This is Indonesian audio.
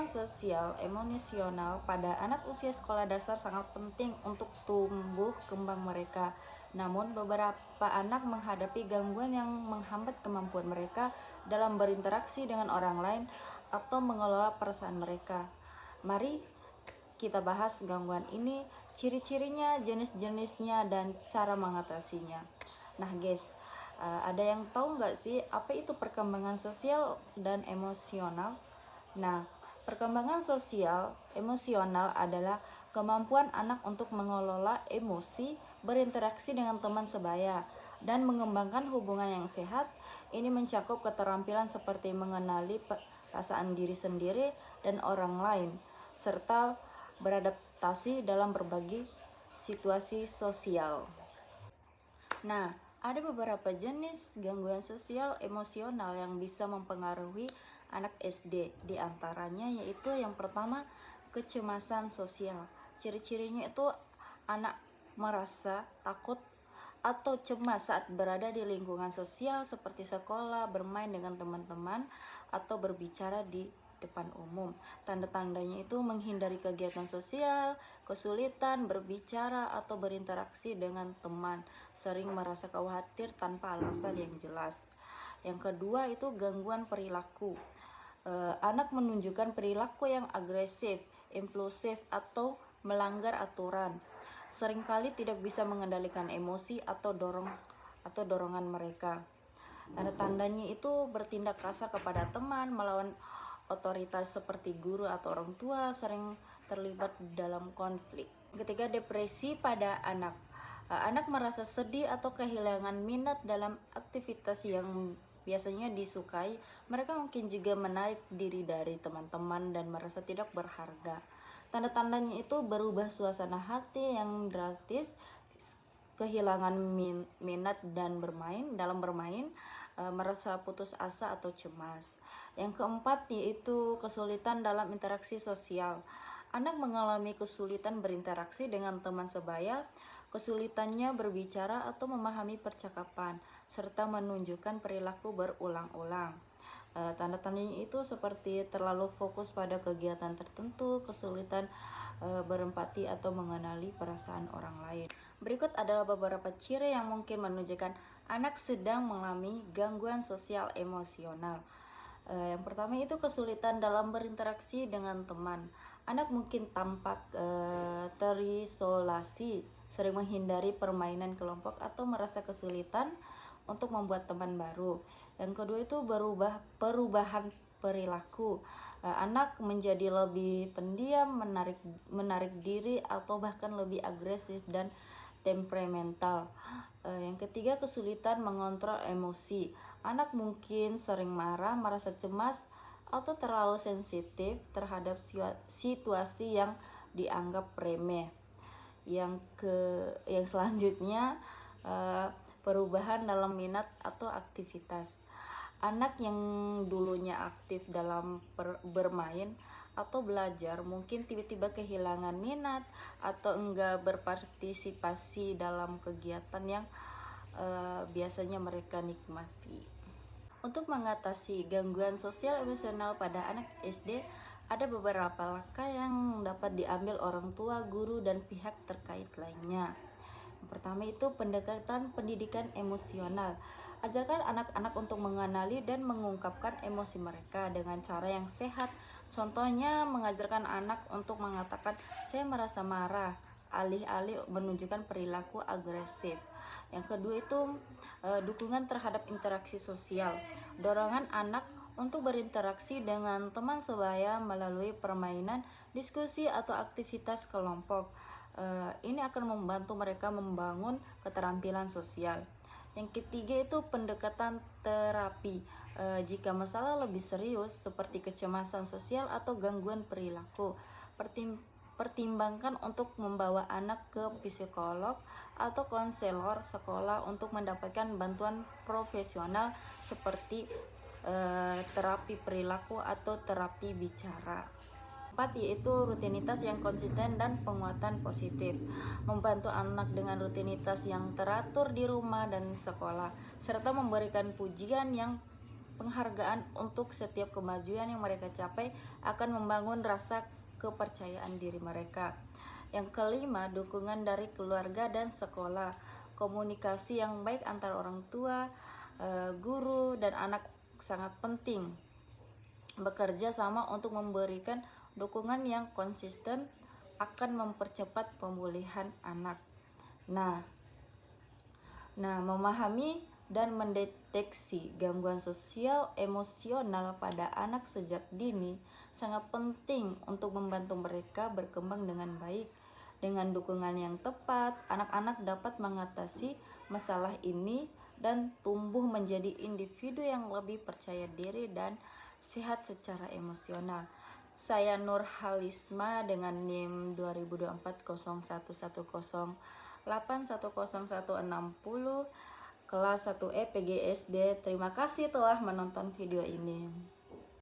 sosial emosional pada anak usia sekolah dasar sangat penting untuk tumbuh kembang mereka. Namun, beberapa anak menghadapi gangguan yang menghambat kemampuan mereka dalam berinteraksi dengan orang lain atau mengelola perasaan mereka. Mari kita bahas gangguan ini, ciri-cirinya, jenis-jenisnya, dan cara mengatasinya. Nah guys, ada yang tahu nggak sih apa itu perkembangan sosial dan emosional? Nah, perkembangan sosial emosional adalah kemampuan anak untuk mengelola emosi, berinteraksi dengan teman sebaya, dan mengembangkan hubungan yang sehat. Ini mencakup keterampilan seperti mengenali perasaan diri sendiri dan orang lain, serta beradaptasi dalam berbagai situasi sosial. Nah, ada beberapa jenis gangguan sosial emosional yang bisa mempengaruhi anak SD. Di antaranya yaitu yang pertama, kecemasan sosial. Ciri-cirinya itu anak merasa takut atau cemas saat berada di lingkungan sosial seperti sekolah, bermain dengan teman-teman, atau berbicara di depan umum. Tanda-tandanya itu menghindari kegiatan sosial, kesulitan berbicara atau berinteraksi dengan teman, sering merasa khawatir tanpa alasan yang jelas. Yang kedua itu gangguan perilaku. Anak menunjukkan perilaku yang agresif, impulsif, atau melanggar aturan. Seringkali tidak bisa mengendalikan emosi atau dorongan mereka. Tanda-tandanya itu bertindak kasar kepada teman, melawan otoritas seperti guru atau orang tua, sering terlibat dalam konflik. Ketiga, depresi pada anak. Anak merasa sedih atau kehilangan minat dalam aktivitas yang biasanya disukai. Mereka mungkin juga menarik diri dari teman-teman dan merasa tidak berharga. Tanda-tandanya itu berubah suasana hati yang drastis, kehilangan minat dan bermain, merasa putus asa atau cemas. Yang keempat yaitu kesulitan dalam interaksi sosial. Anak mengalami kesulitan berinteraksi dengan teman sebaya, kesulitannya berbicara atau memahami percakapan, serta menunjukkan perilaku berulang-ulang. Tanda-tandanya itu seperti terlalu fokus pada kegiatan tertentu, kesulitan berempati atau mengenali perasaan orang lain. Berikut adalah beberapa ciri yang mungkin menunjukkan anak sedang mengalami gangguan sosial emosional. Yang pertama itu kesulitan dalam berinteraksi dengan teman. Anak mungkin tampak terisolasi, sering menghindari permainan kelompok atau merasa kesulitan untuk membuat teman baru. Yang kedua itu perubahan perilaku. Anak menjadi lebih pendiam, menarik diri atau bahkan lebih agresif dan temperamental. Yang ketiga kesulitan mengontrol emosi. Anak mungkin sering marah, merasa cemas, atau terlalu sensitif terhadap situasi yang dianggap remeh. Yang selanjutnya perubahan dalam minat atau aktivitas. Anak yang dulunya aktif dalam bermain atau belajar mungkin tiba-tiba kehilangan minat atau enggak berpartisipasi dalam kegiatan yang biasanya mereka nikmati. Untuk mengatasi gangguan sosial emosional pada anak SD, ada beberapa langkah yang dapat diambil orang tua, guru, dan pihak terkait lainnya. Yang pertama itu pendekatan pendidikan emosional. Ajarkan anak-anak untuk mengenali dan mengungkapkan emosi mereka dengan cara yang sehat. Contohnya mengajarkan anak untuk mengatakan saya merasa marah, alih-alih menunjukkan perilaku agresif. Yang kedua itu dukungan terhadap interaksi sosial. Dorongan anak untuk berinteraksi dengan teman sebaya melalui permainan, diskusi, atau aktivitas kelompok. Ini akan membantu mereka membangun keterampilan sosial. Yang ketiga itu pendekatan terapi. Jika masalah lebih serius seperti kecemasan sosial atau gangguan perilaku, pertimbangkan untuk membawa anak ke psikolog atau konselor sekolah untuk mendapatkan bantuan profesional seperti terapi perilaku atau terapi bicara. 4 yaitu rutinitas yang konsisten dan penguatan positif. Membantu anak dengan rutinitas yang teratur di rumah dan sekolah, serta memberikan pujian yang penghargaan untuk setiap kemajuan yang mereka capai akan membangun rasa kepercayaan diri mereka. Yang kelima, dukungan dari keluarga dan sekolah. Komunikasi yang baik antara orang tua, guru, dan anak sangat penting. Bekerja sama untuk memberikan dukungan yang konsisten akan mempercepat pemulihan anak. Nah, memahami dan mendeteksi gangguan sosial emosional pada anak sejak dini sangat penting untuk membantu mereka berkembang dengan baik. Dengan dukungan yang tepat, anak-anak dapat mengatasi masalah ini dan tumbuh menjadi individu yang lebih percaya diri dan sehat secara emosional. Saya Nur Halisma dengan NIM 20240110810160 kelas 1E PGSD. Terima kasih telah menonton video ini.